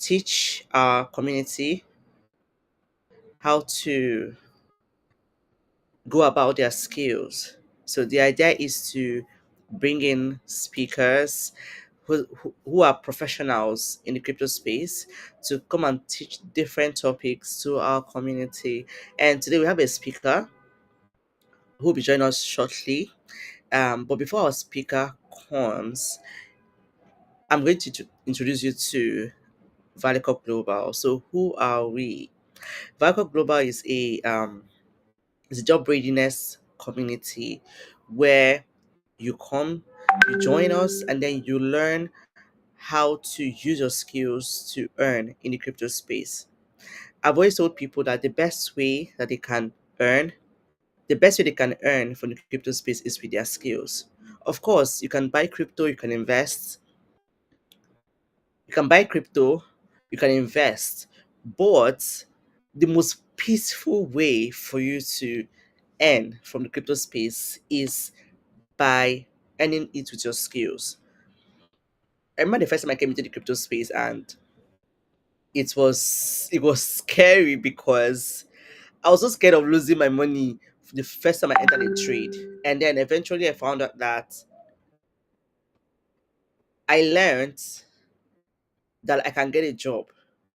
teach our community how to go about their skills. So the idea is to bring in speakers who are professionals in the crypto space to come and teach different topics to our community. And today we have a speaker who will be joining us shortly. But before our speaker comes, I'm going to introduce you to Valicop Global. So who are we? Valicop Global is a job readiness community where you come, you join us, and then you learn how to use your skills to earn in the crypto space. I've always told people that earn, the best way they can earn from the crypto space is with their skills. Of course, you can buy crypto, you can buy crypto, you can invest, but the most peaceful way for you to earn from the crypto space is by earning it with your skills. I remember the first time I came into the crypto space, and it was scary because I was so scared of losing my money the first time I entered a trade. And then eventually I found out that I learned that I can get a job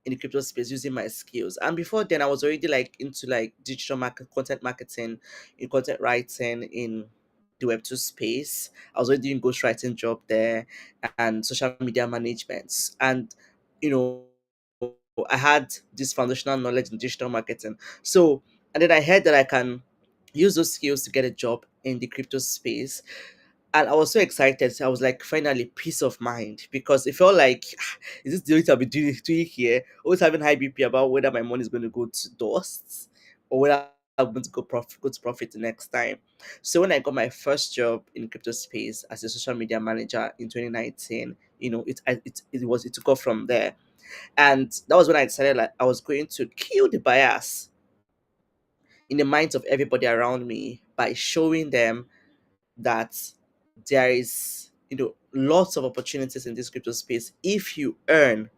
in the crypto space using my skills. And before then, I was already like into like digital content marketing, in content writing in the Web2 space. I was already doing ghostwriting job there and social media management. And you know, I had this foundational knowledge in digital marketing. So, and then I heard that I can use those skills to get a job in the crypto space, and I was so excited. So I was like, finally, peace of mind, because it felt like, is this the only thing I'll be doing here? Always having high BP about whether my money is going to go to dust or whether I'm going to go to profit the next time. So when I got my first job in crypto space as a social media manager in 2019, it took off from there, and that was when I decided like I was going to kill the bias in the minds of everybody around me by showing them that there is lots of opportunities in this crypto space if you earn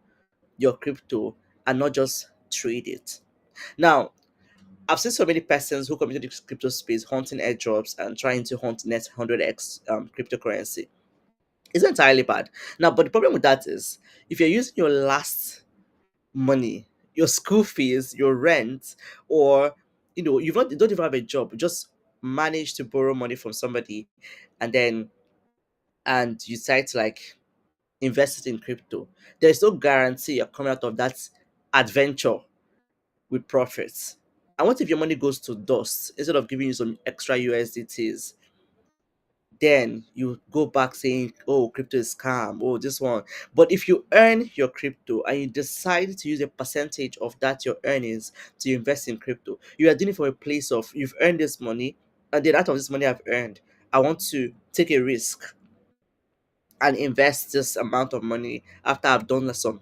your crypto and not just trade it. Now, I've seen so many persons who come into this crypto space hunting airdrops and trying to hunt net 100x cryptocurrency. It's not entirely bad. Now, but the problem with that is if you're using your last money, your school fees, your rent, or you don't even have a job, you just manage to borrow money from somebody, and then you decide to like invest it in crypto, there's no guarantee you're coming out of that adventure with profits. And what if your money goes to dust instead of giving you some extra USDTs? Then you go back saying, oh, crypto is scam, oh, this one. But if you earn your crypto and you decide to use a percentage of that your earnings to invest in crypto, you are doing it from a place of you've earned this money, and then out of this money I've earned, I want to take a risk and invest this amount of money after I've done some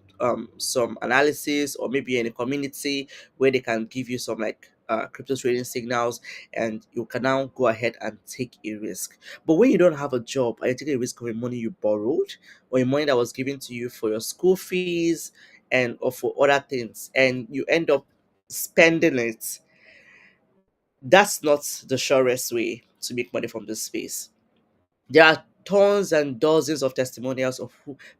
analysis, or maybe in a community where they can give you some like crypto trading signals, and you can now go ahead and take a risk. But when you don't have a job and you take a risk of a money you borrowed, or a money that was given to you for your school fees and or for other things, and you end up spending it, that's not the surest way to make money from this space. There are tons and dozens of testimonials of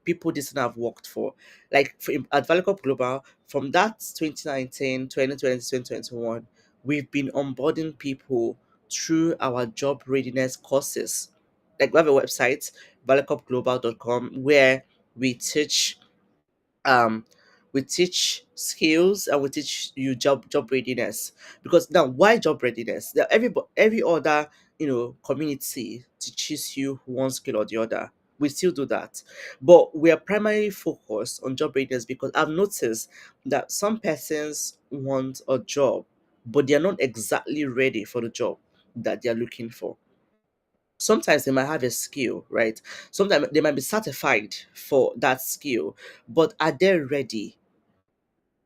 people this thing have worked for. Like at Valicop Global, from that 2019, 2020, 2021, we've been onboarding people through our job readiness courses. Like we have a website, valicopglobal.com, where we teach um we teach skills and we teach you job readiness. Because now, why job readiness? Every other community teaches you one skill or the other. We still do that, but we are primarily focused on job readiness because I've noticed that some persons want a job, but they are not exactly ready for the job that they are looking for. Sometimes they might have a skill, right? Sometimes they might be certified for that skill, but are they ready?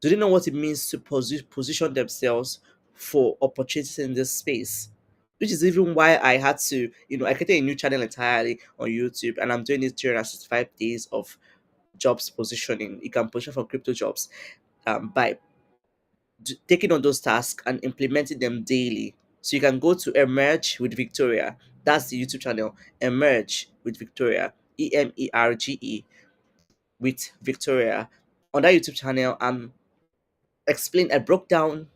Do they know what it means to position themselves for opportunities in this space? Which is even why I had to, I created a new channel entirely on YouTube, and I'm doing this 365 days of jobs positioning. You can position for crypto jobs by taking on those tasks and implementing them daily. So you can go to Emerge with Victoria. That's the YouTube channel. Emerge with Victoria. EMERGE with Victoria. On that YouTube channel, I broke down,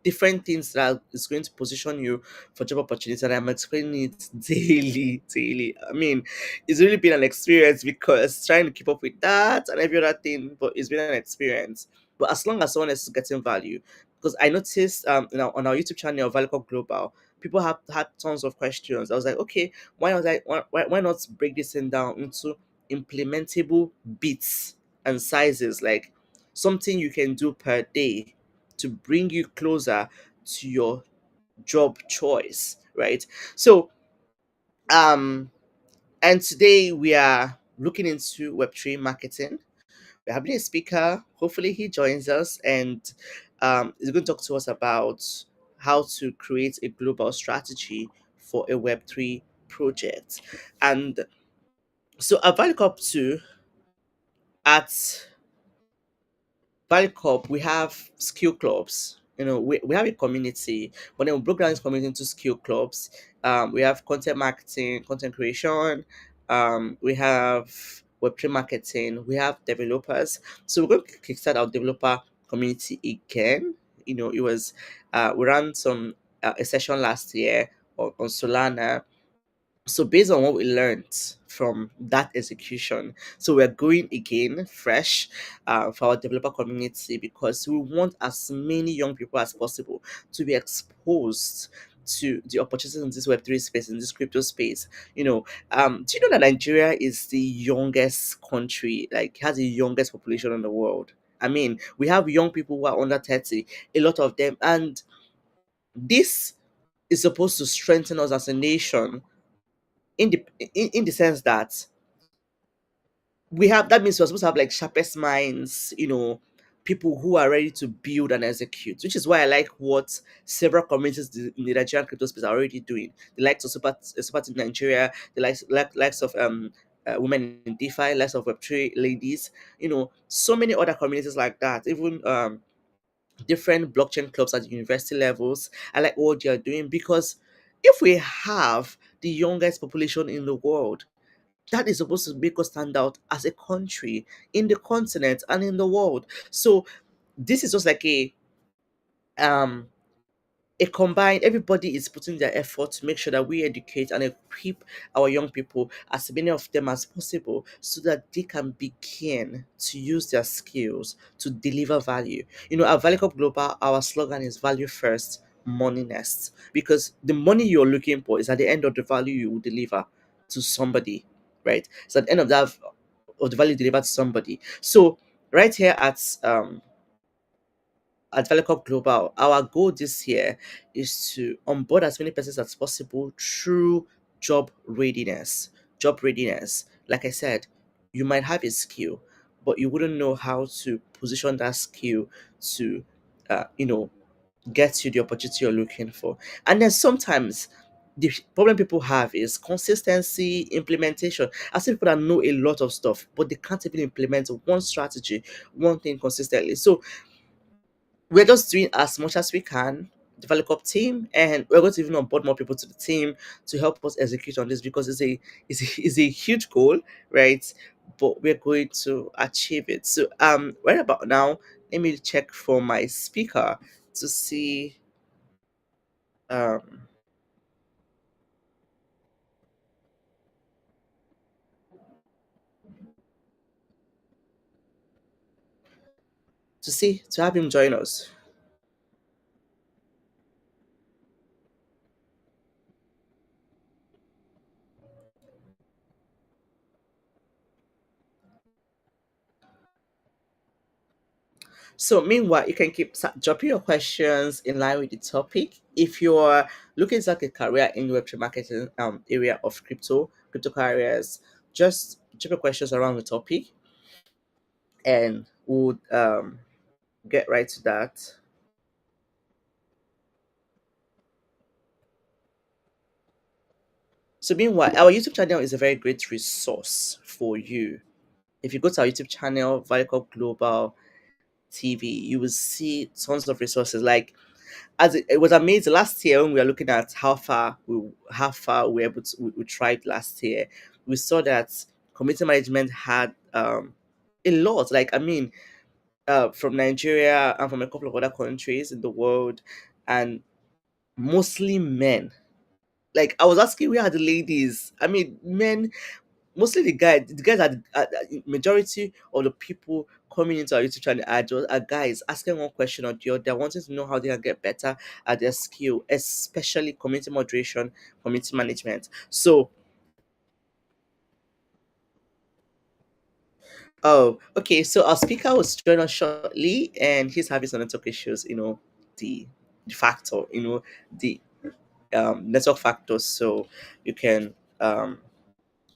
different things that is going to position you for job opportunities, and I'm explaining it daily. I mean, it's really been an experience because trying to keep up with that and every other thing, but it's been an experience. But as long as someone else is getting value, because I noticed on our YouTube channel, Valuecorp Global, people have had tons of questions. I was like, okay, why not break this thing down into implementable bits and sizes, like something you can do per day to bring you closer to your job choice, right? So, um, and today we are looking into Web3 marketing. We're having a speaker. Hopefully, he joins us and is going to talk to us about how to create a global strategy for a Web3 project. And so, at Value Cup 2, at Valley Cup, we have skill clubs. We have a community, but then we broke down this community into skill clubs. We have content marketing, content creation. We have Web3 marketing. We have developers. So we're going to kickstart our developer community again. It was we ran some a session last year on Solana. So based on what we learned from that execution, so we're going again fresh for our developer community, because we want as many young people as possible to be exposed to the opportunities in this Web3 space, in this crypto space. Do you know that Nigeria is the youngest country, like has the youngest population in the world? I mean, we have young people who are under 30, a lot of them, and this is supposed to strengthen us as a nation, in the sense that that means we're supposed to have like sharpest minds, people who are ready to build and execute, which is why I like what several communities in the Nigerian crypto space are already doing. The likes of Super Team Nigeria, the likes of women in DeFi, likes of Web3 ladies, so many other communities like that, even different blockchain clubs at university levels. I like what you're doing, because if we have the youngest population in the world, that is supposed to make us stand out as a country in the continent and in the world. So this is just like um combined, everybody is putting their effort to make sure that we educate and equip our young people, as many of them as possible, so that they can begin to use their skills to deliver value. At Valley Cup Global, our slogan is value first, money next, because the money you're looking for is at the end of the value you will deliver to somebody, right? So at the end of the value delivered to somebody. So right here at Velicop Global, our goal this year is to onboard as many persons as possible through job readiness. Job readiness, like I said, you might have a skill, but you wouldn't know how to position that skill to, get you the opportunity you're looking for. And then sometimes the problem people have is consistency, implementation. I see people that know a lot of stuff, but they can't even implement one strategy, one thing consistently. So we're just doing as much as we can, develop up team, and we're going to even onboard more people to the team to help us execute on this, because it's a huge goal, right? But we're going to achieve it. So right about now, let me check for my speaker to see um to have him join us. So meanwhile, you can keep dropping your questions in line with the topic. If you're looking to like a career in Web3 marketing area of crypto careers, just drop your questions around the topic, and we'll get right to that. So meanwhile, our YouTube channel is a very great resource for you If you go to our YouTube channel, Viacom Global TV, you will see tons of resources. Like, it was amazing last year when we were looking at how far we were able to we tried last year. We saw that community management had a lot. Like, I mean, from Nigeria and from a couple of other countries in the world, and mostly men. Like, I was asking, where are the ladies? I mean, men, mostly the guys are majority of the people coming into our YouTube channel are guys asking one question or the other, wanting to know how they can get better at their skill, especially community moderation, community management. So, oh, okay, so our speaker will join us shortly, and he's having some network issues, the the factor, the network factors. So you can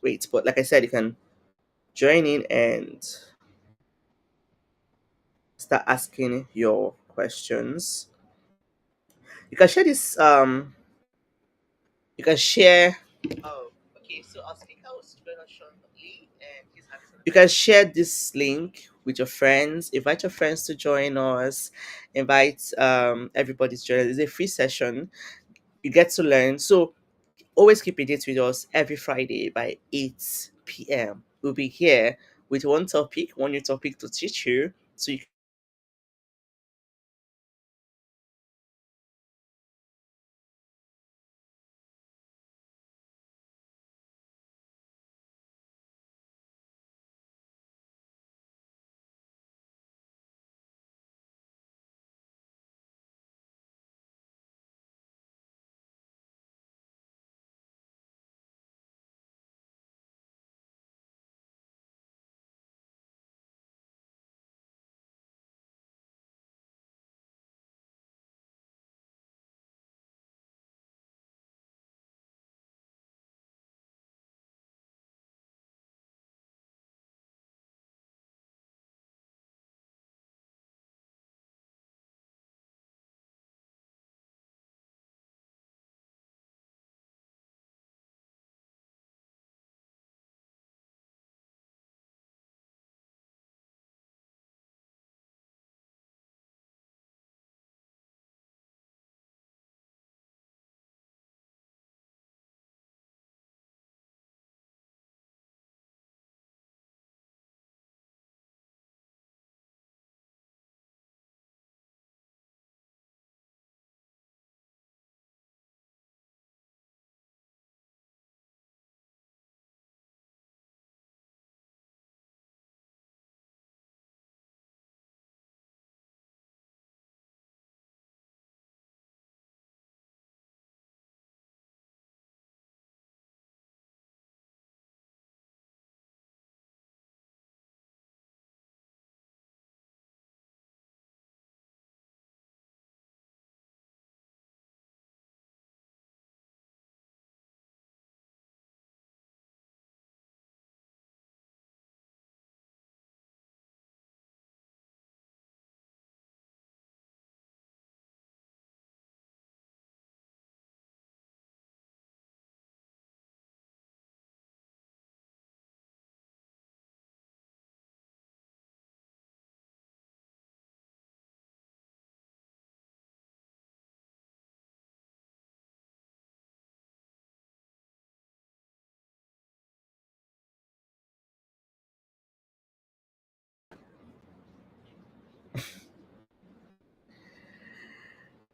wait, but like I said, you can join in and start asking your questions. You can share this. You can share. Oh, okay. So our speaker was join us shortly, and he's having some. You can share this link with your friends. Invite your friends to join us. Invite everybody to join us. It's a free session. You get to learn. So always keep a date with us every Friday by 8 p.m. We'll be here with one topic, one new topic to teach you. So you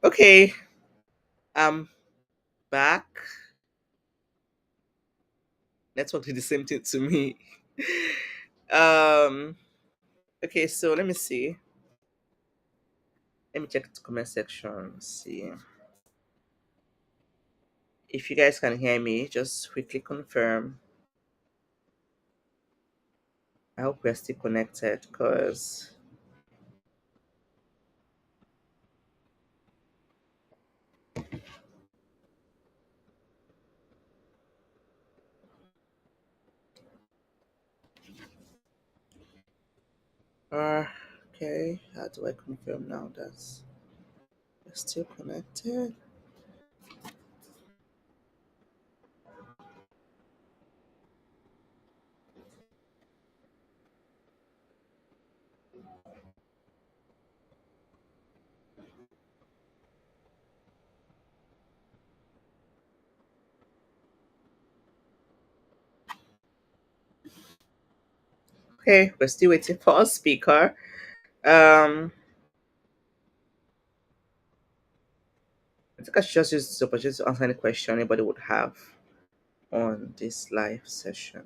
okay. I'm back. Network did the same thing to me. um. Okay, so let me see. Let me check the comment section. See if you guys can hear me. Just quickly confirm. I hope we're still connected. Cause okay. How do I confirm now that we're still connected? Okay, we're still waiting for a speaker. Um, I think I should just use this opportunity to answer any question anybody would have on this live session.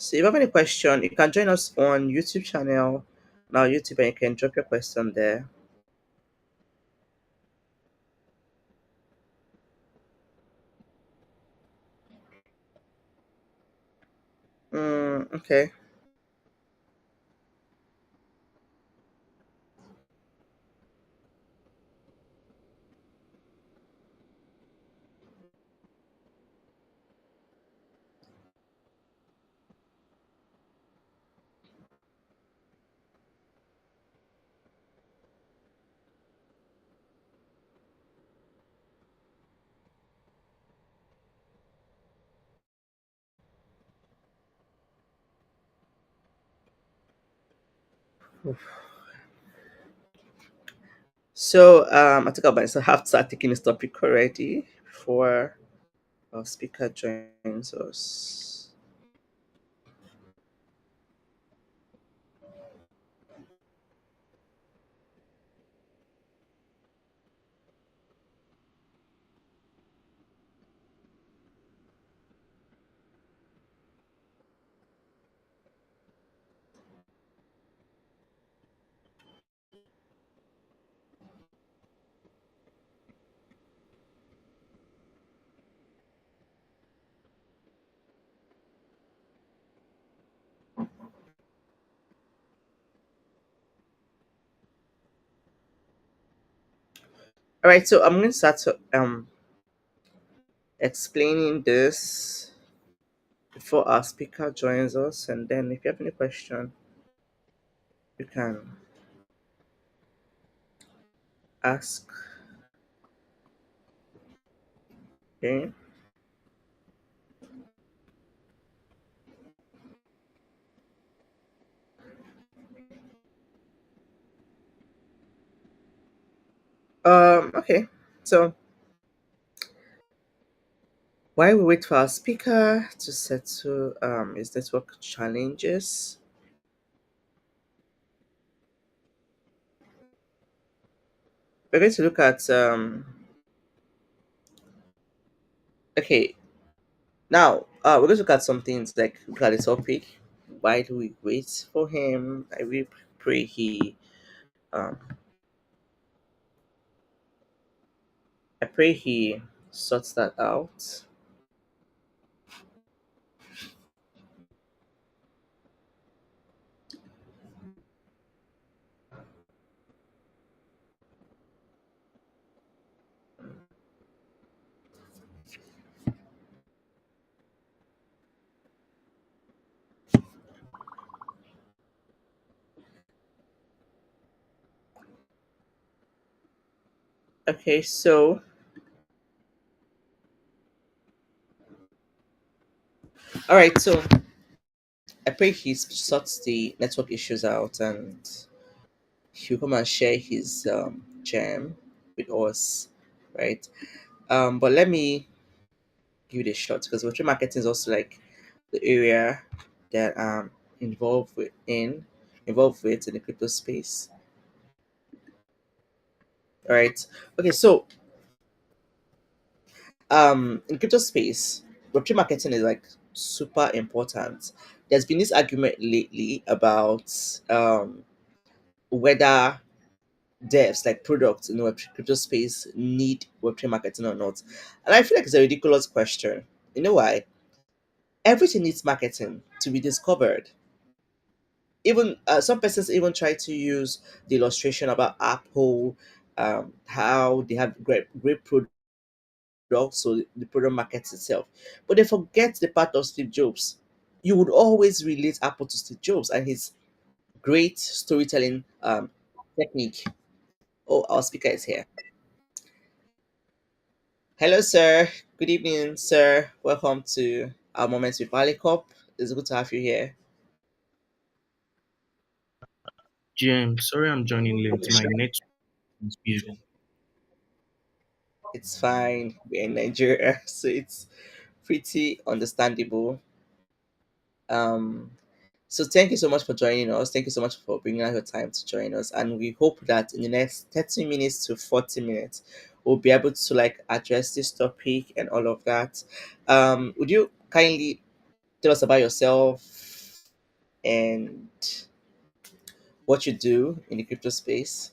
So if you have any question, you can join us on YouTube channel, now YouTube, and you can drop your question there. Okay. So I think I might still have to start taking this topic already before our speaker joins us. All right, so I'm going to start to explaining this before our speaker joins us, and then if you have any question, you can ask. Okay. Okay. So while we wait for our speaker to settle his network challenges, we're going to look at okay, now we're going to look at some things like look at the topic. Why do we wait for him? I really pray um he sorts that out. Okay, so all right, so I pray he sorts the network issues out and he'll come and share his gem with us, right? But let me give it a shot because virtual marketing is also like the area that I'm involved with in the crypto space. All right. Okay, so in crypto space, virtual marketing is like super important. There's been this argument lately about whether devs like products in the crypto space need Web3 marketing or not. And I feel like it's a ridiculous question. You know why? Everything needs marketing to be discovered. Even some persons even try to use the illustration about Apple, how they have great products, so the product markets itself. But they forget the part of Steve Jobs. You would always relate Apple to Steve Jobs and his great storytelling technique. Oh, our speaker is here. Hello, sir. Good evening, sir. Welcome to our Moments with Valley Cup. It's good to have you here. James, sorry I'm joining late. My network is busy. It's fine. We're in Nigeria, so it's pretty understandable. Um, so thank you so much for joining us. Thank you so much for bringing out your time to join us. And we hope that in the next 30 minutes to 40 minutes, we'll be able to like address this topic and all of that. Would you kindly tell us about yourself and what you do in the crypto space?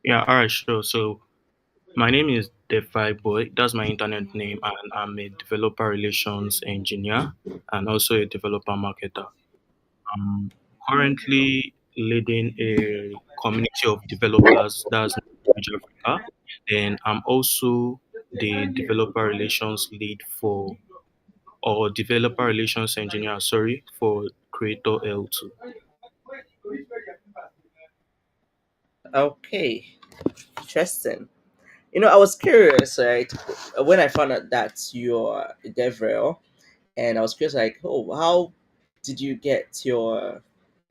Yeah, all right, sure. So my name is DeFi Boy. That's my internet name, and I'm a developer relations engineer and also a developer marketer. I'm currently leading a community of developers that's in Africa. Then I'm also the developer relations lead for or developer relations engineer, sorry, for Creator L2. Okay, interesting. I was curious, right, when I found out that you're a DevRel, and I was curious, like, oh, how did you get your,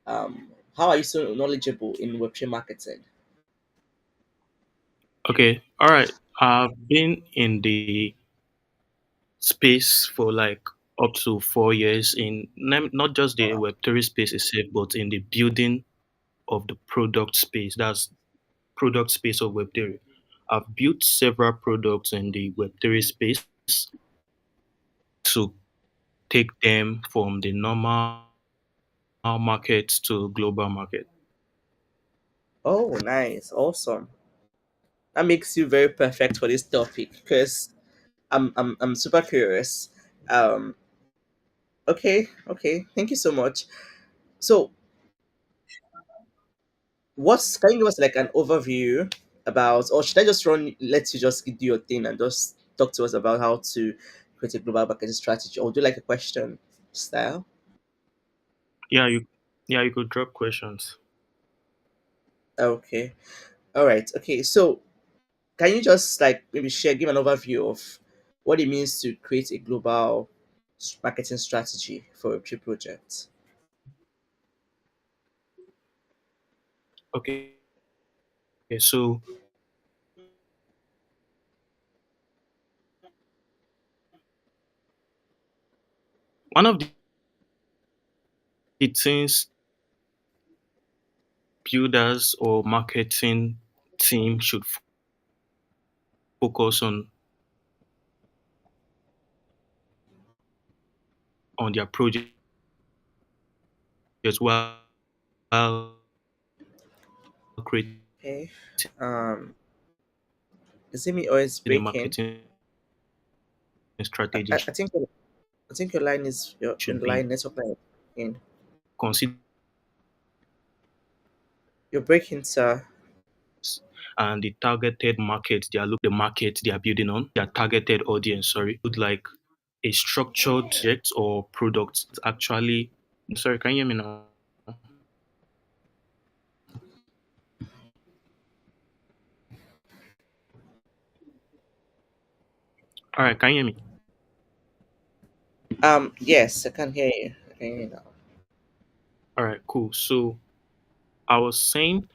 how are you so knowledgeable in Web3 marketing? Okay, all right. I've been in the space for like up to 4 years in not just the Web3 space itself, but in the building of the product space. That's product space of Web3. I've built several products in the Web3 space to take them from the normal market to global market. Oh, nice, awesome. That makes you very perfect for this topic because I'm super curious. Um, okay, thank you so much. So, can you give us like an overview about, or should I just let you just do your thing and just talk to us about how to create a global marketing strategy, or do like a question style? Yeah, you could drop questions. Okay, all right, okay. So, can you just like maybe give an overview of what it means to create a global marketing strategy for a trip project? Okay, so one of the things builders or marketing team should focus on their projects while creating Okay. Um, is it me or is a breaking? marketing I, strategy I I think I think your line is your should be. line network line in. Consider You're breaking, sir. and the targeted market the market they are building on, their targeted audience, sorry, would like a structured project or product actually. Sorry, can you hear me now? All right, can you hear me? Yes, I can hear you. I can hear you now. All right, cool. So I was saying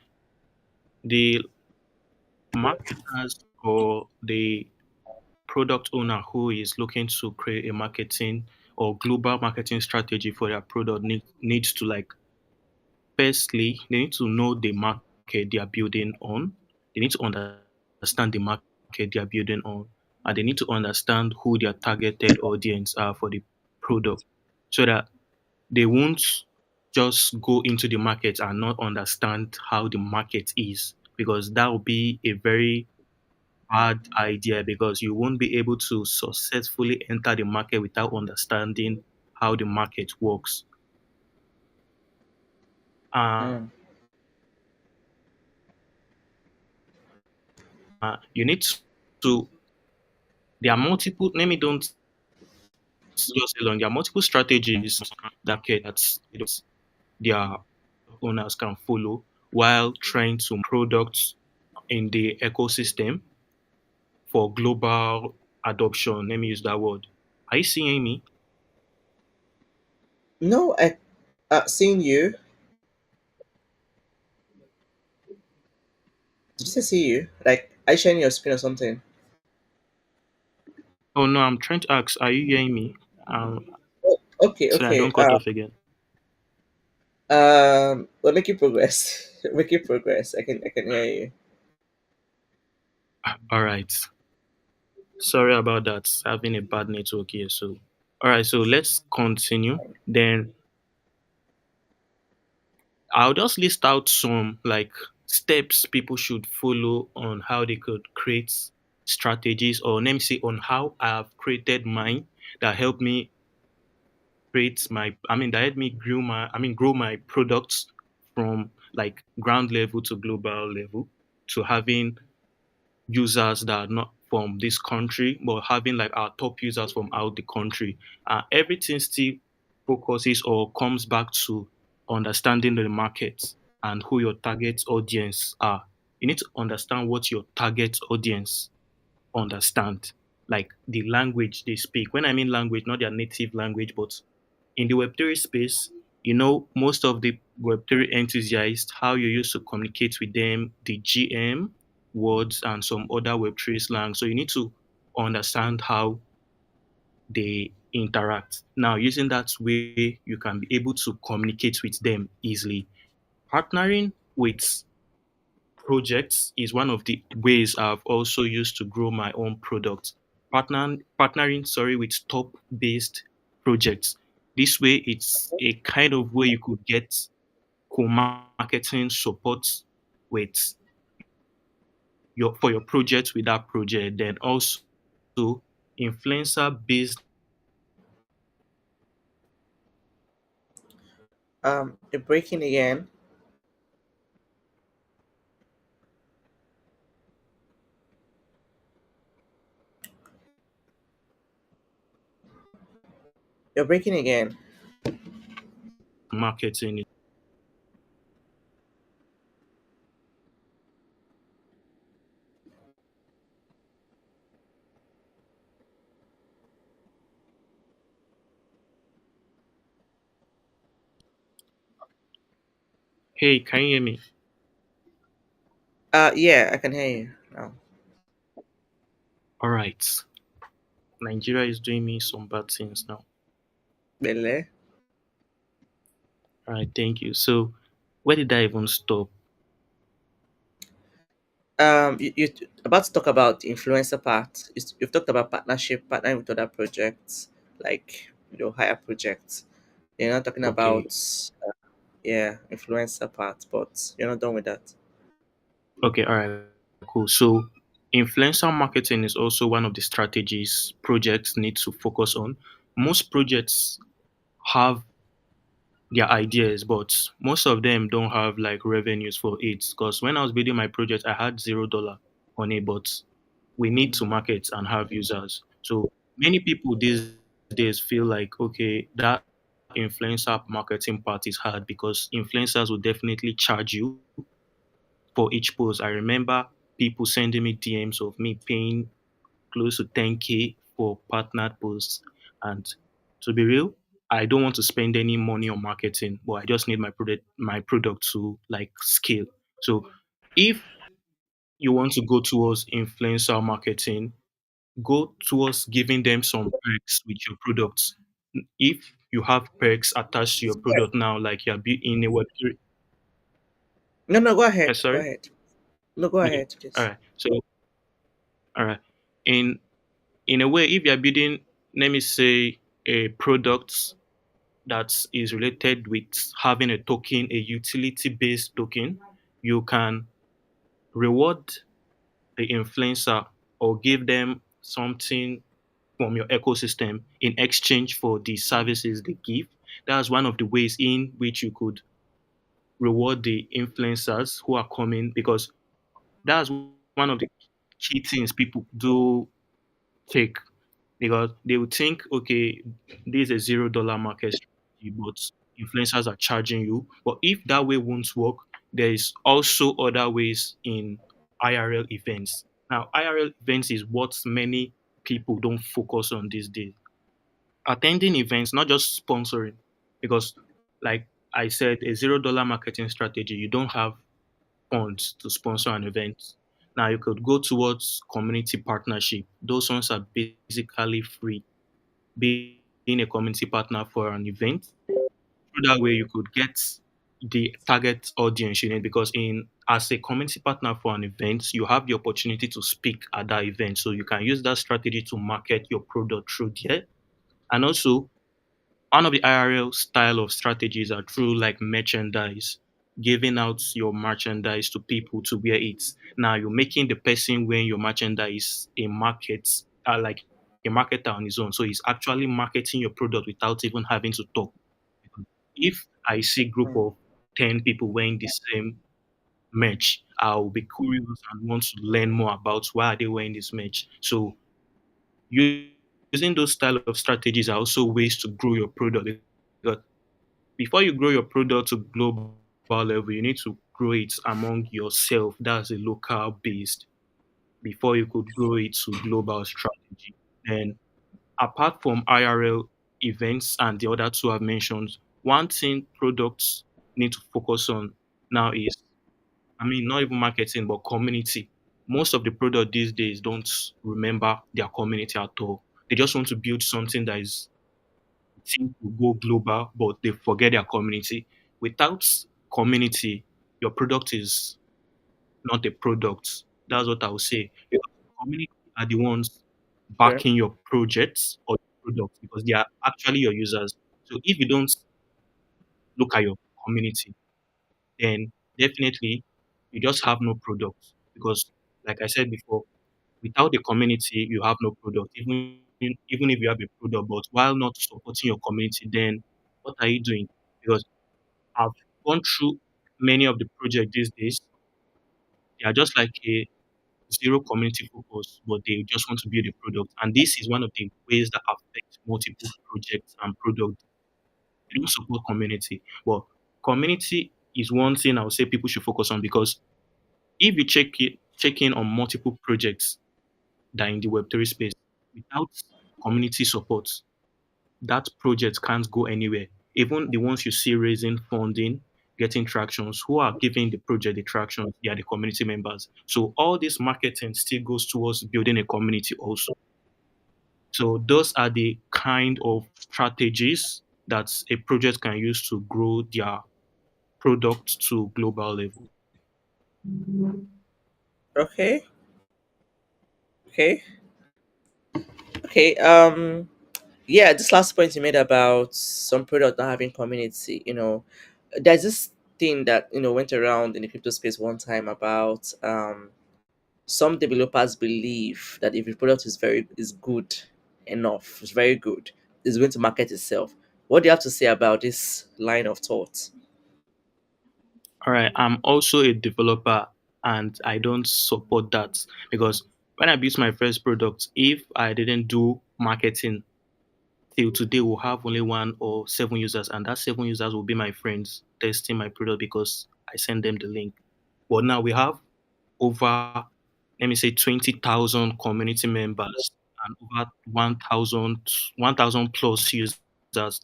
the marketers or the product owner who is looking to create a marketing or global marketing strategy for their product needs to like firstly they need to know the market they are building on. They need to understand the market they are building on, and they need to understand who their targeted audience are for the product, so that they won't just go into the market and not understand how the market is, because that will be a very bad idea, because you won't be able to successfully enter the market without understanding how the market works. Uh, Mm, you need to, there are multiple, let me don't just say long, there are multiple strategies that their owners can follow while trying to products in the ecosystem for global adoption. Let me use that word. Are you seeing me? No, I seeing you. Did you say see you? Like, I sharing your screen or something? Oh no, I'm trying to ask, are you hearing me? Oh, okay, So that I okay. don't cut off again. We're making progress. Making progress. I can hear you. All right. Sorry about that. Having a bad network here. So, all right. So let's continue. Then I'll just list out some like steps people should follow on how they could create strategies, or let me say on how I've created mine that helped me create my that helped me grow my products from like ground level to global level to having users that are not from this country, but having like our top users from out the country. Everything still focuses or comes back to understanding the market and who your target audience are. You need to understand what your target audience understand, like the language they speak. When I mean language, not their native language, but in the Web3 space, most of the Web3 enthusiasts, how you used to communicate with them, the GM words and some other Web3 slang. So you need to understand how they interact. Now, using that way, you can be able to communicate with them easily. Partnering with projects is one of the ways I've also used to grow my own product. Partnering, sorry, with top-based projects. This way, it's a kind of way you could get co-marketing support with your project with that project. Then also influencer-based You're breaking again. You're breaking again. marketing. Hey, can you hear me? Yeah, I can hear you now. All right. Nigeria is doing me some bad things now. Bele. All right, thank you. So, where did I even stop? You about to talk about the influencer part. You've talked about partnership, partnering with other projects, like higher projects. You're not talking Okay. about yeah, influencer part, but you're not done with that. Okay, all right, cool. So, influencer marketing is also one of the strategies projects need to focus on. Most projects have their ideas, but most of them don't have like revenues for it. Because when I was building my project, I had $0 on it, but we need to market and have users. So many people these days feel like, okay, that influencer marketing part is hard because influencers will definitely charge you for each post. I remember people sending me DMs of me paying close to 10K for partnered posts. And to be real, I don't want to spend any money on marketing, but I just need my product to like scale. So if you want to go towards influencer marketing, go towards giving them some perks with your products. If you have perks attached to your product now, like you're in a Web3, No, no, go ahead. Go sorry? ahead. No, go Okay. ahead, All please. right. So, all right. In in a way, if you're building, let me say, a product that is related with having a token, a utility-based token, you can reward the influencer or give them something from your ecosystem in exchange for the services they give. That's one of the ways in which you could reward the influencers who are coming, because that's one of the key things people do take, because they would think, okay, this is a $0 market strategy, but influencers are charging you. But if that way won't work, there is also other ways in IRL events. Now, IRL events is what many people don't focus on these days. Attending events, not just sponsoring, because, like I said, a $0 marketing strategy, you don't have funds to sponsor an event. Now, you could go towards community partnership. Those ones are basically free. Being a community partner for an event, through that way you could get the target audience you need, because in as a community partner for an event, you have the opportunity to speak at that event, so you can use that strategy to market your product through there. And also, one of the IRL style of strategies are through like merchandise, giving out your merchandise to people to wear it. Now you're making the person wearing your merchandise a market, like a marketer on his own. So he's actually marketing your product without even having to talk. If I see group Mm. of 10 people wearing the same merch, I'll be curious and want to learn more about why are they wearing this merch. So u- using those style of strategies are also ways to grow your product. Because before you grow your product to global level, you need to grow it among yourself. That's a local based before you could grow it to global strategy. And apart from IRL events and the other two I've mentioned, one thing products need to focus on now is, I mean, not even marketing, but community. Most of the product these days don't remember their community at all. They just want to build something that is seem to go global, but they forget their community. Without community, your product is not a product. That's what I would say. Because community are the ones Okay. backing your projects or your products, because they are actually your users. So if you don't look at your community, then definitely you just have no product. Because like I said before, without the community, you have no product. Even if you have a product, but while not supporting your community, then what are you doing? Because I've gone through many of the projects these days. They are just like a zero community focus, but they just want to build a product. And this is one of the ways that affect multiple projects and products. They don't support community. But community is one thing I would say people should focus on, because if you check in on multiple projects that are in the Web3 space, without community support, that project can't go anywhere. Even the ones you see raising funding, getting tractions, who are giving the project the traction, they are the community members. So all this marketing still goes towards building a community also. So those are the kind of strategies that a project can use to grow their product to global level. Okay. Okay. Okay. Yeah, this last point you made about some product not having community, there's this thing that went around in the crypto space one time about some developers believe that if your product is good enough, it's very good, it's going to market itself. What do you have to say about this line of thought? All right, I'm also a developer and I don't support that, because when I built my first product, if I didn't do marketing till today, we'll have only 1 or 7 users, and that 7 users will be my friends testing my product because I send them the link. But now we have over, let me say, 20,000 community members and over 1,000 plus users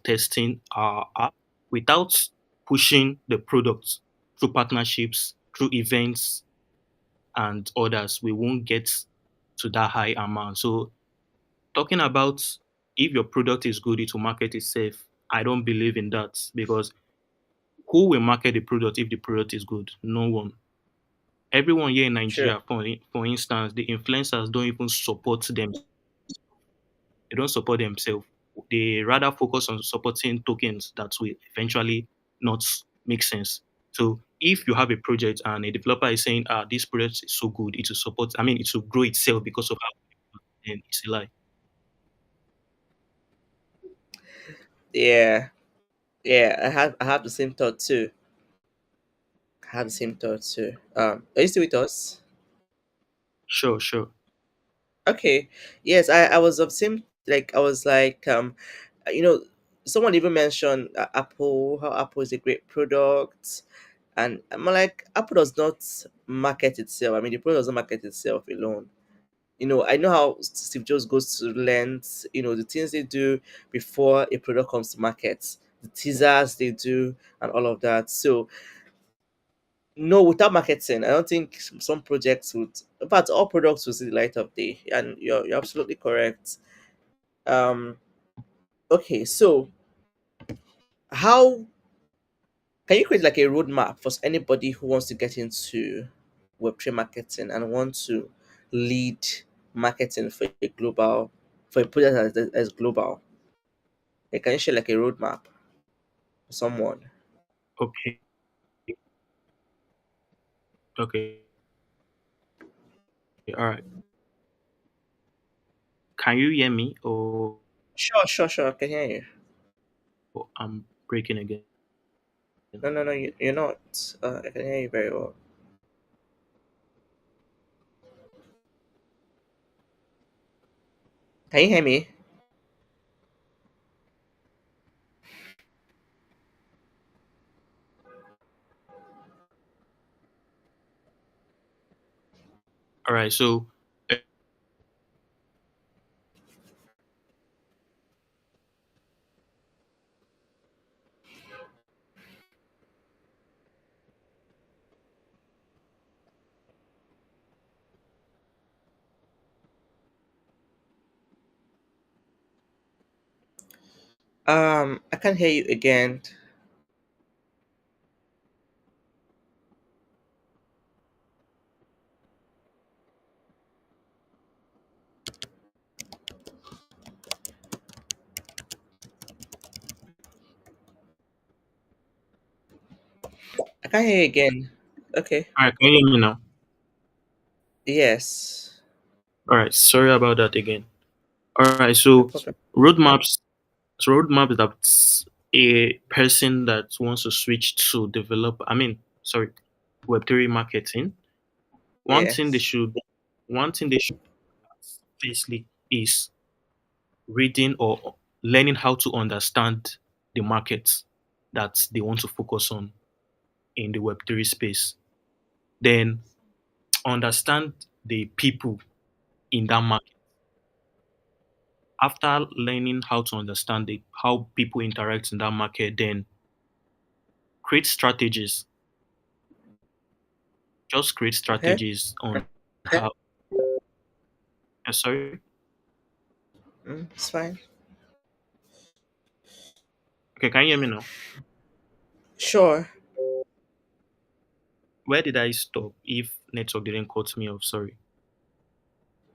testing our app without pushing the product through partnerships, through events, and others. We won't get to that high amount. So, talking about if your product is good, it will market itself. I don't believe in that, because who will market the product if the product is good? No one. Everyone here in True. Nigeria, for instance, the influencers don't even support them. They don't support themselves. They rather focus on supporting tokens that will eventually not make sense. So if you have a project and a developer is saying, this project is so good, it will support, I mean, it will grow itself because of how, then it's a lie. Yeah. Yeah, I have the same thought too. I have the same thought too. Are you still with us? Sure, sure. Okay. Yes, I was of same, like I was like you know someone even mentioned Apple, how Apple is a great product. And I'm like, Apple does not market itself. I mean, the product doesn't market itself alone. I know how Steve Jobs goes to lengths, the things they do before a product comes to market, the teasers they do, and all of that. So, no, without marketing, I don't think some projects would, in fact, all products will see the light of day. And you're absolutely correct. Um, okay, so how can you create like a roadmap for anybody who wants to get into Web3 marketing and want to lead marketing for a project as global? Like, can you share like a roadmap for someone? Okay. Okay. All right. Can you hear me or Sure, sure, sure. I can hear you. I'm breaking again? No, no, no. You're not. I can hear you very well. Can you hear me? All right. So, I can hear you again. I can hear you again. Okay. all right. Can you hear me now? Yes. All right. Sorry about that again. All right. No So, problem. roadmaps. So, roadmap is that a person that wants to switch to develop. I mean, sorry, Web3 marketing. One thing they Yes. should, one thing they should firstly is reading or learning how to understand the market that they want to focus on in the Web3 space. Then understand the people in that market. After learning how to understand how people interact in that market, then create strategies. Just create Okay. strategies on how. Sorry. It's fine. Okay, can you hear me now? Sure. Where did I stop? If network didn't cut me off, sorry.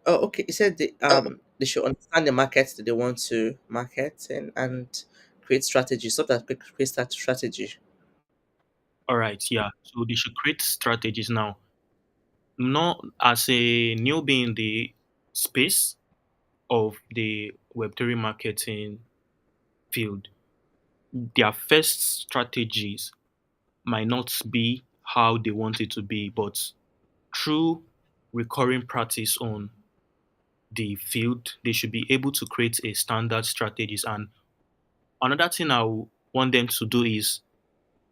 Oh, okay. You said they should understand the market that they want to market and create strategy. So that create that strategy. All right, yeah. So they should create strategies now. Not as a newbie in the space of the Web3 marketing field, their first strategies might not be how they want it to be, but through recurring practice on the field, they should be able to create a standard strategies. And another thing I want them to do is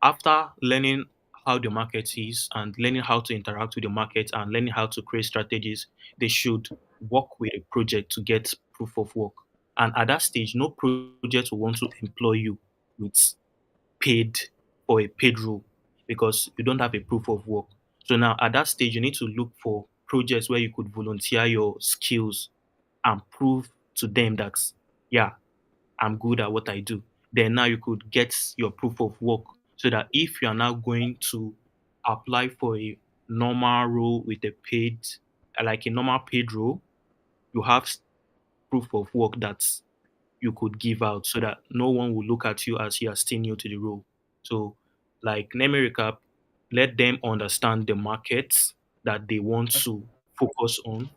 after learning how the market is and learning how to interact with the market and learning how to create strategies, they should work with a project to get proof of work. And at that stage, no project will want to employ you with paid or a paid role because you don't have a proof of work. So now at that stage, you need to look for projects where you could volunteer your skills and prove to them that, yeah, I'm good at what I do. Then now you could get your proof of work so that if you are now going to apply for a normal role with a paid, like a normal paid role, you have proof of work that you could give out so that no one will look at you as you are still new to the role. So, like, let me recap, let them understand the markets that they want to focus on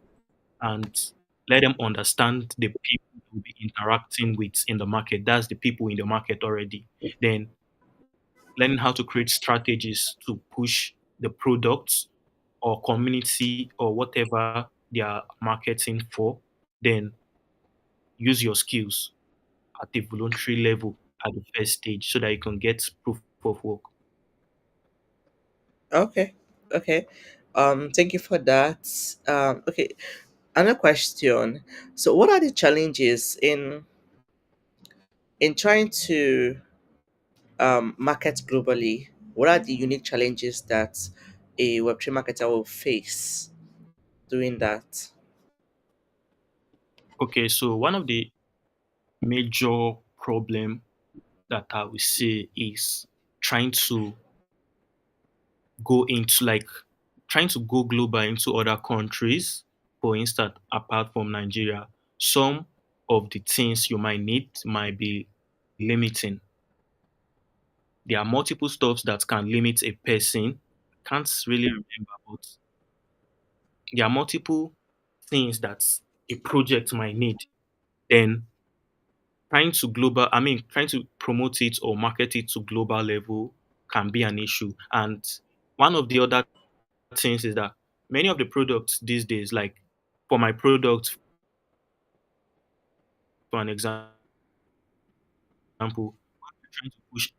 and let them understand the people to be interacting with in the market. That's the people in the market already. Then learning how to create strategies to push the products or community or whatever they are marketing for. Then use your skills at the voluntary level at the first stage so that you can get proof of work. Okay, okay. Thank you for that. Okay, another question. So, what are the challenges in trying to market globally? What are the unique challenges that a Web3 marketer will face doing that? Okay, so one of the major problem that I will say is trying to go into like trying to go global into other countries. For instance, apart from Nigeria, some of the things you might need might be limiting. There are multiple stuffs that can limit a person. Can't really remember, but there are multiple things that a project might need. Then trying to promote it or market it to global level can be an issue. And one of the other things is that many of the products these days, like for my product, for an example, trying to push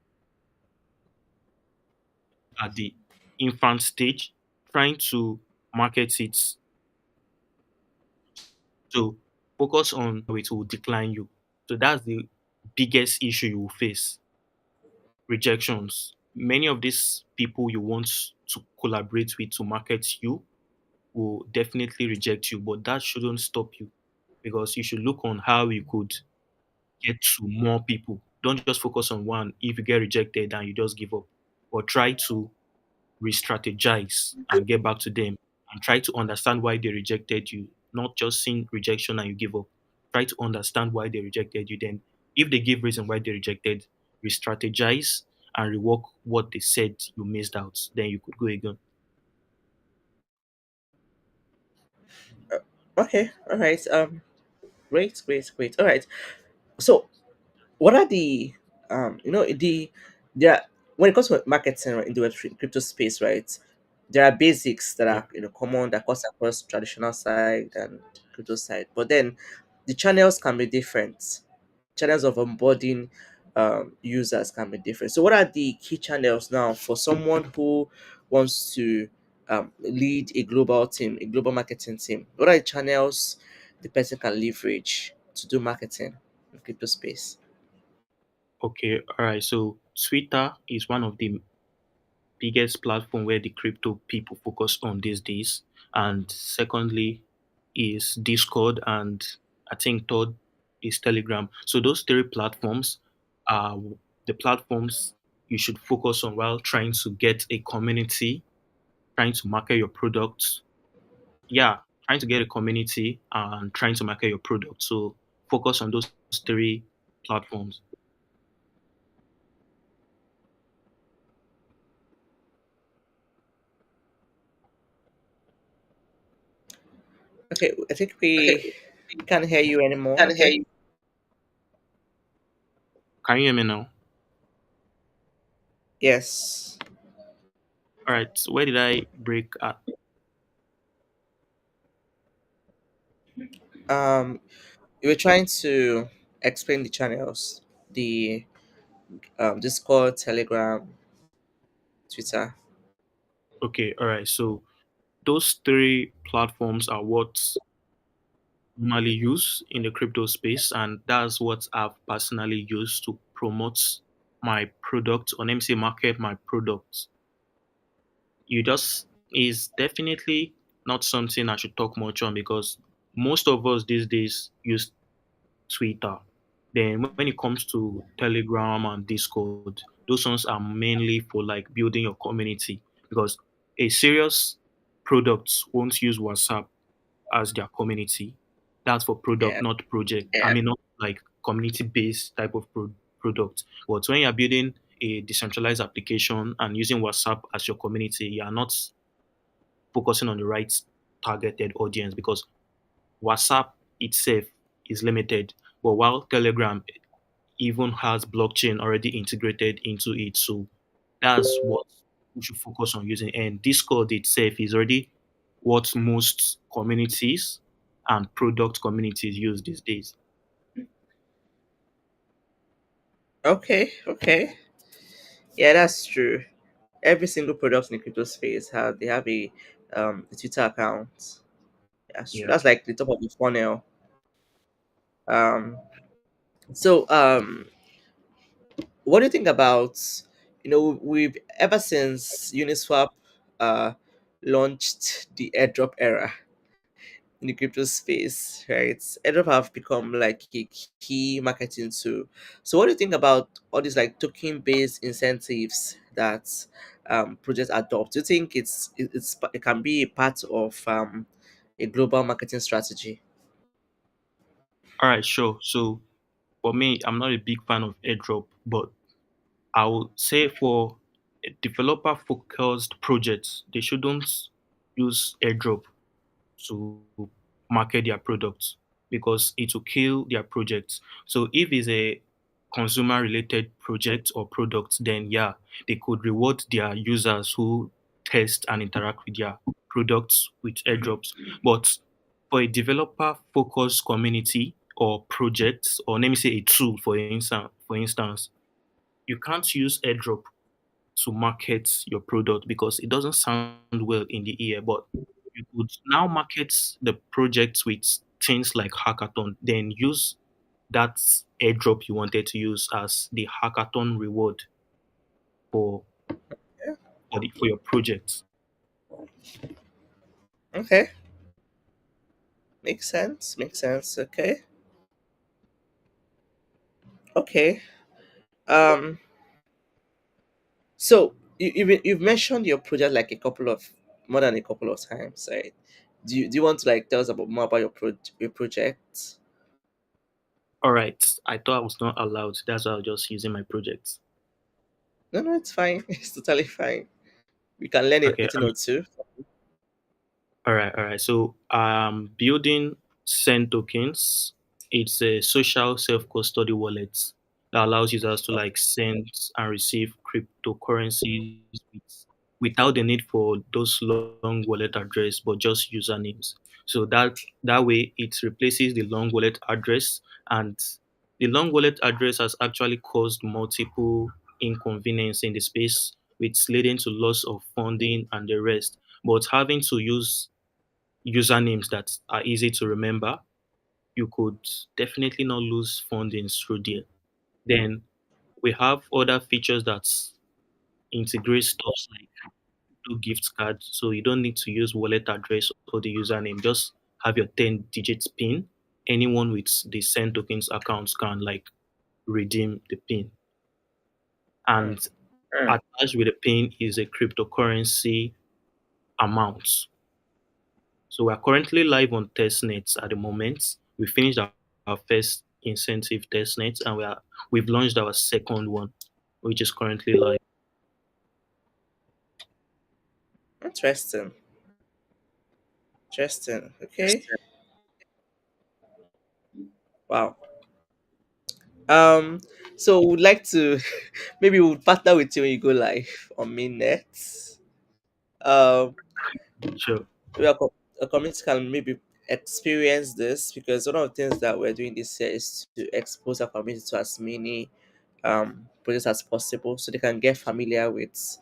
at the infant stage, trying to market it to focus on how it will decline you. So that's the biggest issue you will face. Rejections. Many of these people you want to collaborate with to market you will definitely reject you, but that shouldn't stop you because you should look on how you could get to more people. Don't just focus on one. If you get rejected and you just give up, but try to re-strategize and get back to them and try to understand why they rejected you. Not just seeing rejection and you give up. Try to understand why they rejected you. Then, if they give reason why they rejected, re-strategize and rework what they said you missed out. Then you could go again. Okay, all right. Great, great, great. All right. So, what are the there when it comes to marketing, right, in the Web3 crypto space, right? There are basics that Yeah. are common that cuts across traditional side and crypto side, but then the channels can be different. Channels of onboarding users can be different. So, what are the key channels now for someone who wants to lead a global team, a global marketing team? What are the channels the person can leverage to do marketing in crypto space? Okay. All right. So Twitter is one of the biggest platform where the crypto people focus on these days. And secondly is Discord, and I think third is Telegram. So those three platforms are the platforms you should focus on while trying to get a community, trying to market your products. Yeah, trying to get a community and trying to market your product. So focus on those three platforms. Okay, I think we can't hear you anymore. Can hear Okay. you. Can you hear me now? Yes. All right. So where did I break at? Um, you were trying to explain the channels, the Discord, Telegram, Twitter. Okay. All right. So those three platforms are what normally use in the crypto space, and that's what I've personally used to promote my product or let me say market my product. You just is definitely not something I should talk much on because most of us these days use Twitter. Then when it comes to Telegram and Discord, those ones are mainly for like building your community because a serious product won't use WhatsApp as their community. That's for product, Yeah. not project. I mean, not like community-based type of product. But when you're building a decentralized application and using WhatsApp as your community, you are not focusing on the right targeted audience because WhatsApp itself is limited. But while Telegram even has blockchain already integrated into it, so that's what we should focus on using. And Discord itself is already what most communities and product communities use these days. Okay. Okay. Yeah, that's true. every single product in the crypto space have they have a Twitter account. That's true. Yeah. That's like the top of the funnel. Um, so what do you think about, we've ever since Uniswap uh launched the airdrop era in the crypto space, right? Airdrop have become like a key marketing tool. So what do you think about all these like token based incentives that projects adopt? Do you think it can be a part of a global marketing strategy? All right, sure. So for me, I'm not a big fan of airdrop, but I would say for developer focused projects, they shouldn't use airdrop to market their products because it will kill their projects. So if it's a consumer related project or product, then yeah, they could reward their users who test and interact with their products with airdrops. But for a developer focused community or projects, or let me say a tool for instance, you can't use airdrop to market your product because it doesn't sound well in the ear. But you could now market the project with things like hackathon, then use that airdrop you wanted to use as the hackathon reward for for your project. Okay, makes sense. Makes sense. Okay, okay. Um, so you've mentioned your project like a couple of more than a couple of times, right? Do you want to like tell us about more about your project? All right, I thought I was not allowed. That's why I was just using my project. No, no, it's fine. It's totally fine. We can learn a Okay, thing or two. all right. So building Send tokens. It's a social self-custody wallet that allows users to like send and receive cryptocurrencies without the need for those long wallet address, but just usernames. So that way it replaces the long wallet address, and the long wallet address has actually caused multiple inconvenience in the space, which leading to loss of funding and the rest. But having to use usernames that are easy to remember, you could definitely not lose fundings through there. Then we have other features that integrate stuff like do gift card, so you don't need to use wallet address or the username. Just have your 10 digits pin. Anyone with the Send tokens accounts can like redeem the pin. Mm, And mm. attached with the pin is a cryptocurrency amount. So we are currently live on testnets at the moment. We finished our first incentive testnet, and we've launched our second one, which is currently live. Interesting. Interesting. Okay. Wow. Um. So would like to maybe we'll partner with you when you go live on mainnet. Um. Sure. We are a community can maybe experience this because one of the things that we're doing this year is to expose our community to as many projects as possible so they can get familiar with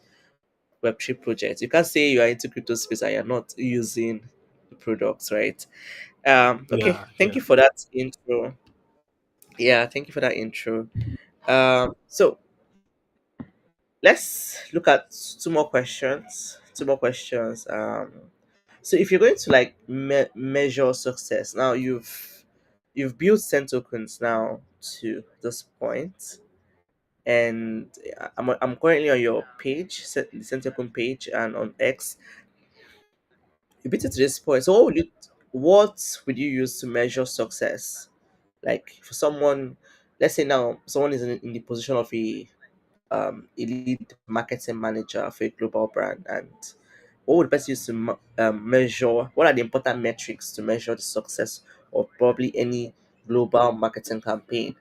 Web3 projects. You can't say you are into crypto space and you're not using the products, right? Okay, Yeah, thank yeah. you for that intro. Yeah, thank you for that intro. So let's look at two more questions. Two more questions. So if you're going to like measure success, now you've built Cent tokens now to this point, and I'm currently on your page, the Cent token page, and on X. You beat it to this point. So what would you use to measure success? Like for someone, let's say now someone is in the position of a lead marketing manager for a global brand, and what would best use to measure? What are the important metrics to measure the success of probably any global marketing campaign?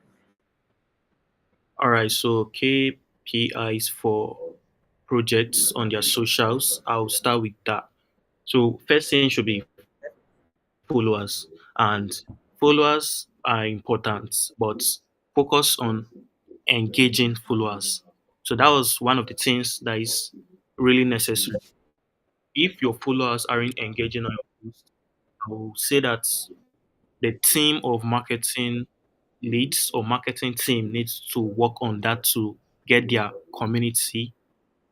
All right. So KPIs for projects on their socials. I'll start with that. So first thing should be followers, and followers are important, but focus on engaging followers. So that was one of the things that is really necessary. If your followers aren't engaging on your post, I will say that the team of marketing leads or marketing team needs to work on that to get their community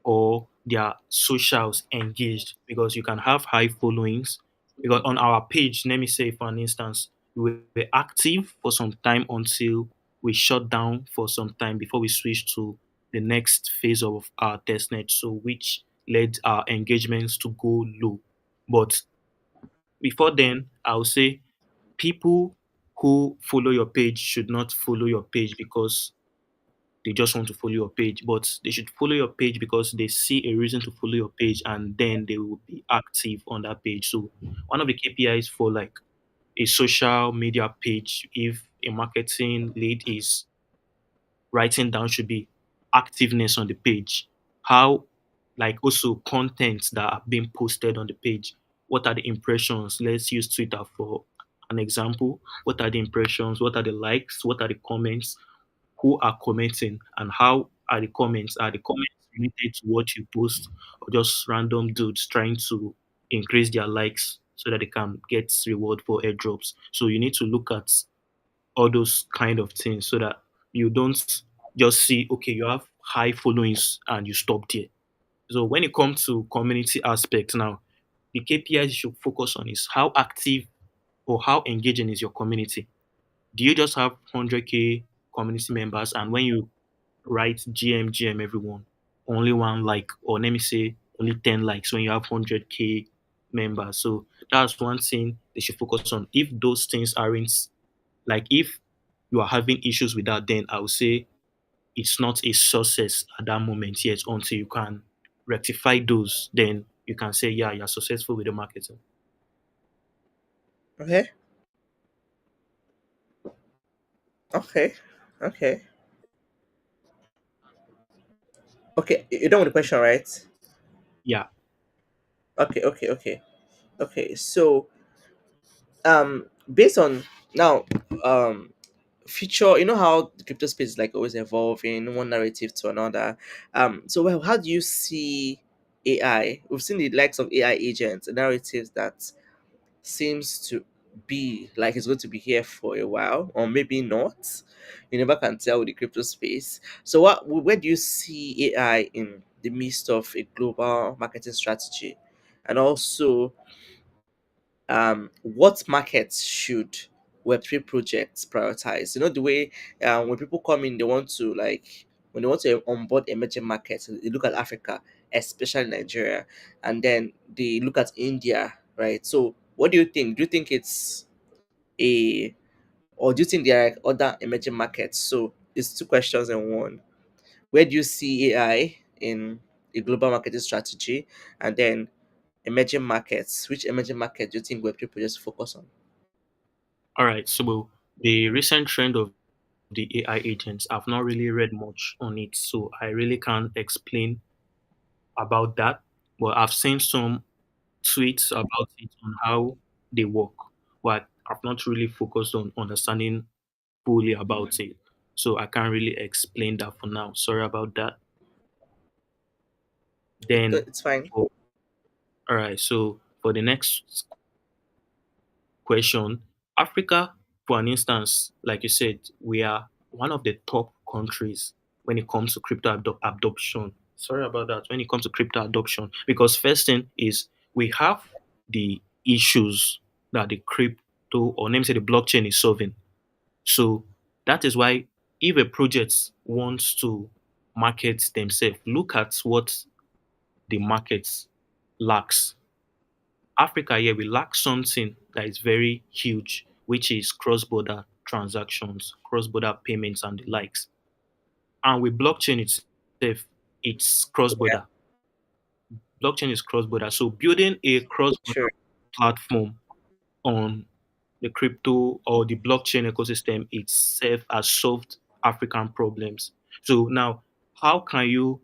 or their socials engaged, because you can have high followings. Because on our page, let me say for an instance, we were active for some time until we shut down for some time before we switched to the next phase of our testnet, so which led our engagements to go low. But before then, I would say people who follow your page should not follow your page because they just want to follow your page, but they should follow your page because they see a reason to follow your page, and then they will be active on that page. So one of the KPIs for like a social media page, if a marketing lead is writing down, should be activeness on the page. How, like also content that are being posted on the page. What are the impressions? Let's use Twitter for an example. What are the impressions? What are the likes? What are the comments? Who are commenting, and how are the comments? Are the comments related to what you post, or just random dudes trying to increase their likes so that they can get reward for airdrops? So you need to look at all those kind of things so that you don't just see, okay, you have high followings and you stop there. So when it comes to community aspect now, the KPIs you should focus on is how active or how engaging is your community. Do you just have 100K community members, and when you write GM everyone, only one like, or let me say only 10 likes when you have 100K members? So that's one thing they should focus on. If those things aren't, like if you are having issues with that, then I would say it's not a success at that moment yet. Until you can rectify those, then you can say, yeah, you're successful with the marketing. Okay. Okay. Okay. Okay. You're done with the question, right? Yeah. Okay. Okay. Okay. Okay. So, based on now, future, you know how the crypto space is like always evolving one narrative to another. So, well, how do you see AI? We've seen the likes of AI agents, narratives that seems to be like it's going to be here for a while, or maybe not. You never can tell with the crypto space. So, where do you see AI in the midst of a global marketing strategy, and also what markets should Web3 projects prioritize? You know, the way when people come in, they want to like when they want to onboard emerging markets, they look at Africa, especially Nigeria, and then they look at India, right? So, what do you think? Do you think it's a or do you think there are other emerging markets? So, it's two questions in one. Where do you see AI in a global marketing strategy, and then emerging markets? Which emerging market do you think Web3 projects focus on? All right. So the recent trend of the AI agents, I've not really read much on it, so I really can't explain about that. But I've seen some tweets about it on how they work, but I've not really focused on understanding fully about it. So I can't really explain that for now. Sorry about that. Then, It's fine. for, all right. So for the next question, Africa, for an instance, like you said, we are one of the top countries when it comes to crypto adoption. Sorry about that. When it comes to crypto adoption, because first thing is we have the issues that the crypto, or let me say the blockchain, is solving. So that is why if a project wants to market themselves, look at what the market lacks. Africa here, we lack something that is very huge, which is cross-border transactions, cross-border payments, and the likes. And with blockchain itself, it's Yeah, cross-border. Blockchain is cross-border. So building a cross-border sure. platform on the crypto or the blockchain ecosystem itself has solved African problems. So now, how can you,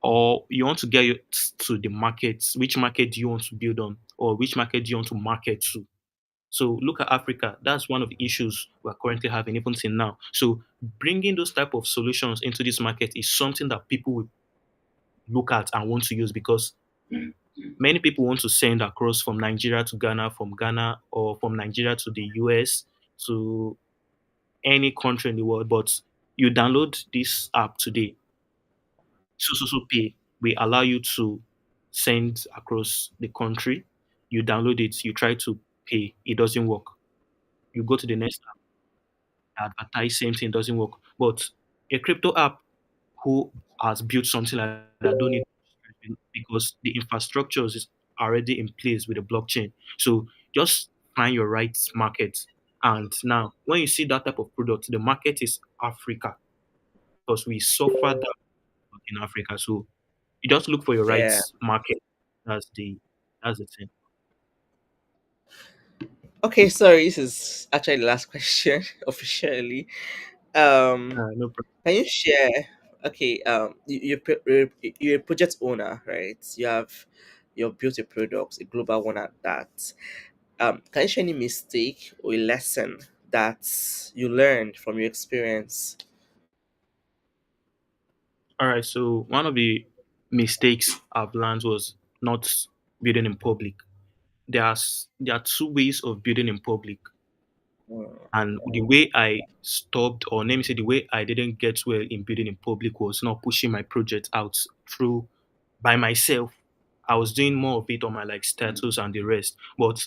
or you want to get to the markets? Which market do you want to build on, or which market do you want to market to? So look at Africa. That's one of the issues we're currently having even till now. So bringing those type of solutions into this market is something that people will look at and want to use because many people want to send across from Nigeria to Ghana, from Ghana or from Nigeria to the US to any country in the world. But you download this app today, Pay will allow you to send across the country. You download it, you try to pay, it doesn't work. You go to the next app, advertise, same thing, doesn't work. But a crypto app who has built something like that don't need because the infrastructure is already in place with the blockchain. So just find your right market. And now, when you see that type of product, the market is Africa because we suffer that in Africa. So you just look for your right Yeah. market. That's the that's the thing. Okay, sorry, this is actually the last question officially. Um, No problem. can you share? Okay, you're a project owner, right? You've built a product, a global one at that. Can you share any mistake or a lesson that you learned from your experience? All right. So one of the mistakes I've learned was not building in public. There are two ways of building in public. Mm, And the way I stopped, or let me say, the way I didn't get well in building in public was not pushing my project out through by myself. I was doing more of it on my like status and the rest. But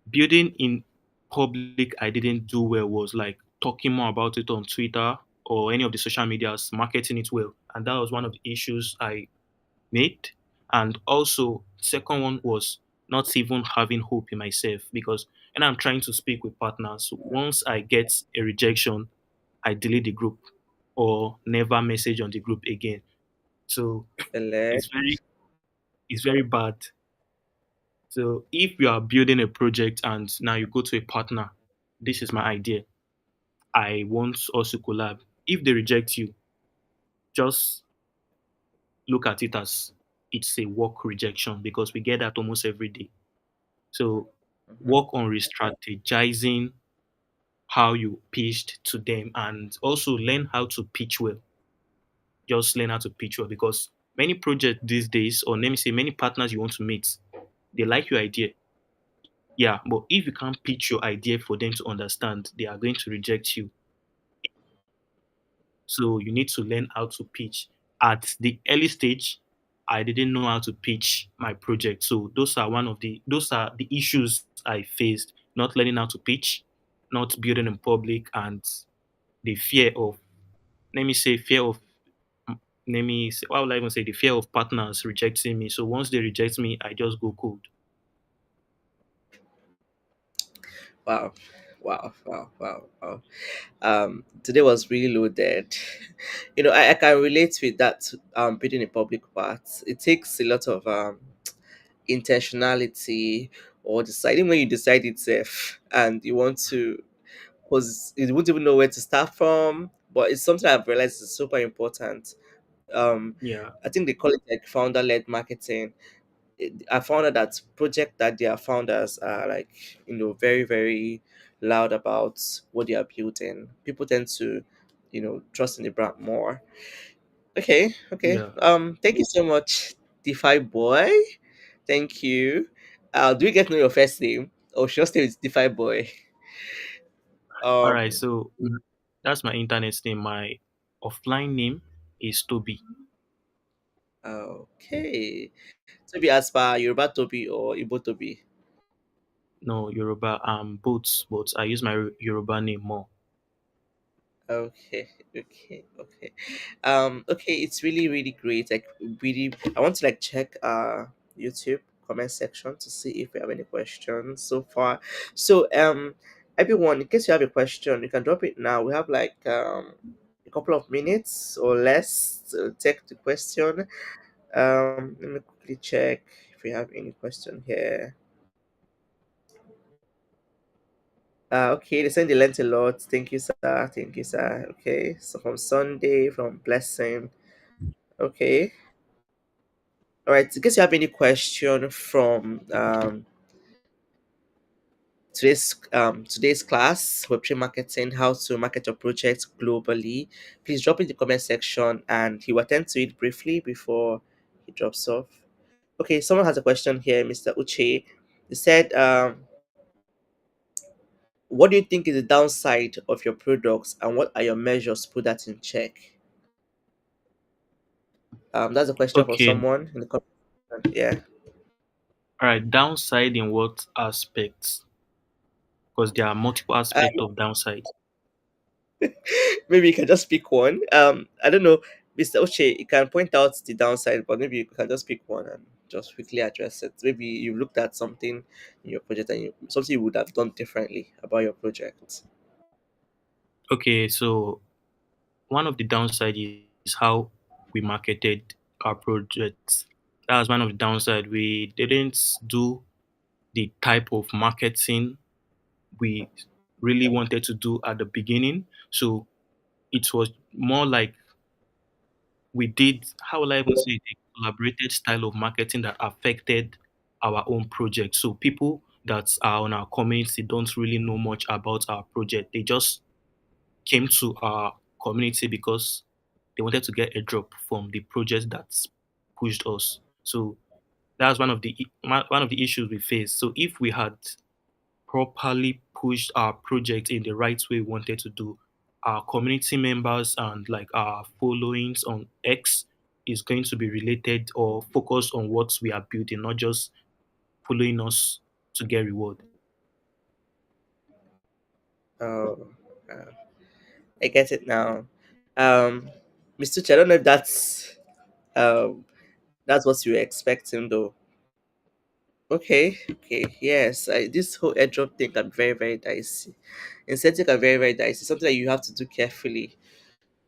building in public, I didn't do well was like talking more about it on Twitter or any of the social medias, marketing it well. And that was one of the issues I made. And also, second one was not even having hope in myself because when I'm trying to speak with partners, once I get a rejection, I delete the group or never message on the group again. So Ele? it's very it's very bad. So if you are building a project and now you go to a partner, this is my idea. I want us to collab. If they reject you, just look at it as it's a work rejection because we get that almost every day. So Mhm. work on re-strategizing how you pitched to them and also learn how to pitch well. Just learn how to pitch well because many projects these days, or let me say many partners you want to meet, they like your idea. Yeah, but if you can't pitch your idea for them to understand, they are going to reject you. So you need to learn how to pitch. At the early stage, I didn't know how to pitch my project. So those are the issues I faced, not learning how to pitch, not building in public, and the fear of let me say fear of let me say, what would I even say, the fear of partners rejecting me. So once they reject me, I just go cold. Wow, wow. Today was really loaded. I can relate with that. Building a public part, it takes a lot of intentionality or deciding when you decide itself and you want to, because you won't even know where to start from. But it's something I've realized is super important. Um, Yeah, I think they call it like founder-led marketing. I found out that project that their founders are like, very, very loud about what they are building. People tend to, trust in the brand more. Okay, okay. yeah. Thank you so much, DeFi boy. Thank you. Do we get to know your first name? Or should I stay with DeFi boy? All right, Um, so that's my internet name. My offline name is Toby. okay. Toby Aspa, Yoruba Toby or Igbo Toby? No, Yoruba. Both, but I use my Yoruba name more. Okay, okay. Okay, it's really, really great. Like, really, I want to like check YouTube comment section to see if we have any questions so far. So, everyone, in case you have a question, you can drop it now. We have like a couple of minutes or less to take the question. Let me quickly check if we have any question here. Okay, they send the length a lot. Thank you, sir. Thank you, sir. Okay, so from Sunday, from Blessing. Okay. All right. In case you have any question from today's class, Web3 marketing, how to market your project globally. Please drop in the comment section and he will attend to it briefly before he drops off. Okay, someone has a question here, Mr. Uche. He said, what do you think is the downside of your products and what are your measures to put that in check? That's a question for Okay. someone in the comment section. Yeah. All right. Downside in what aspects? Because there are multiple aspects of downside. Maybe you can just pick one. I don't know, Mr. Oche, you can point out the downside, but maybe you can just pick one and just quickly address it. Maybe you looked at something in your project and something you would have done differently about your project. Okay. So one of the downside is how we marketed our projects. That was one of the downside. We didn't do the type of marketing we really wanted to do at the beginning. So it was more like we did, how will I even say it, a collaborated style of marketing that affected our own project. So people that are on our community don't really know much about our project. They just came to our community because they wanted to get a drop from the project that pushed us. So that's one of the issues we face. So if we had properly pushed our project in the right way we wanted to do, our community members and like our followings on X is going to be related or focused on what we are building, not just following us to get reward. Oh, uh, I get it now. Um, Mr. Uche, I don't know if um, that's what you were expecting though. Okay, okay, yes. This whole airdrop thing can be very, very dicey. Incentive can be very, very dicey. Something that you have to do carefully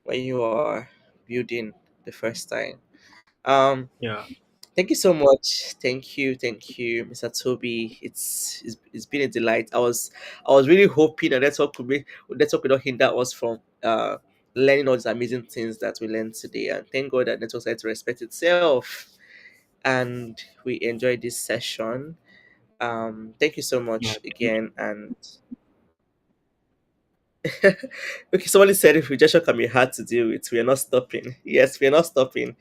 when you are building the first time. Um, Yeah, Thank you so much. Thank you, Mr. Toby. It's been a delight. I was really hoping that network would not hinder us from learning all these amazing things that we learned today. And thank God that network started to respect itself. And we enjoyed this session. Thank you so yeah, much thank again. And okay, somebody said if rejection can be hard to deal with, we are not stopping. Yes, we are not stopping.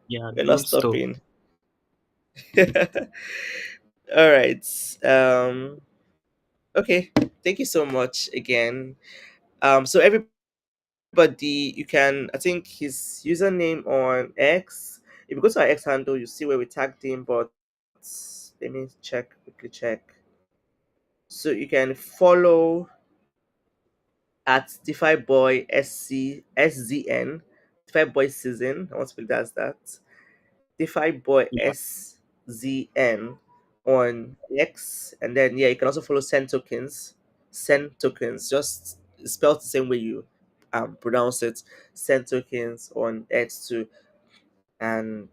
yeah, We're not don't stop. stopping. All right. Okay. Thank you so much again. So everybody, you can, I think his username on X. If you go to our X handle, you see where we tagged him. But let me check quickly. Check. So you can follow at DeFi Boy SZN. DeFi Boy Season. I want to put that as that. DeFi Boy Yeah, SZN on X, and then yeah, you can also follow Send Tokens. Send Tokens, just spelled the same way you pronounce it. Send Tokens on X too, and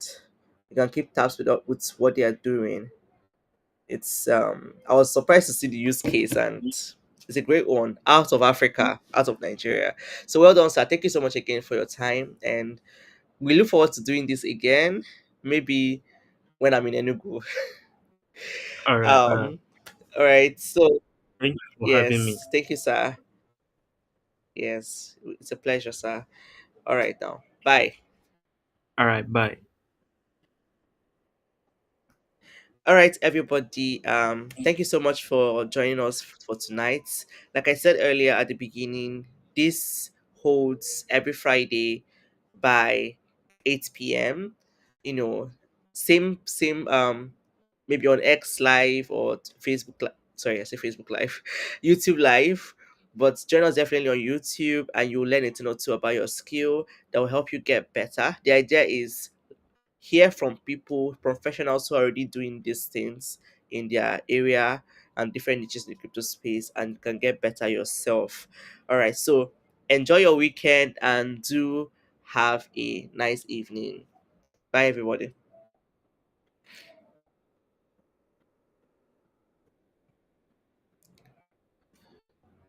you can keep tabs with what they are doing. It's I was surprised to see the use case, and it's a great one out of Africa, out of Nigeria. So well done, sir. Thank you so much again for your time, and we look forward to doing this again. Maybe when I'm in Enugu. all right, all right. Um, all right. So Thank you for having me. yes, thank you, sir. Yes, it's a pleasure, sir. All right, now, bye. All right, bye. All right, everybody. Thank you so much for joining us for tonight. Like I said earlier at the beginning, this holds every Friday by 8 p.m. You know, same maybe on X Live or Facebook. Sorry, I say Facebook Live, YouTube Live. But join us definitely on YouTube, and you'll learn a thing or two about your skill that will help you get better. The idea is hear from people, professionals who are already doing these things in their area and different niches in the crypto space, and you can get better yourself. All right, so enjoy your weekend and do have a nice evening. Bye, everybody.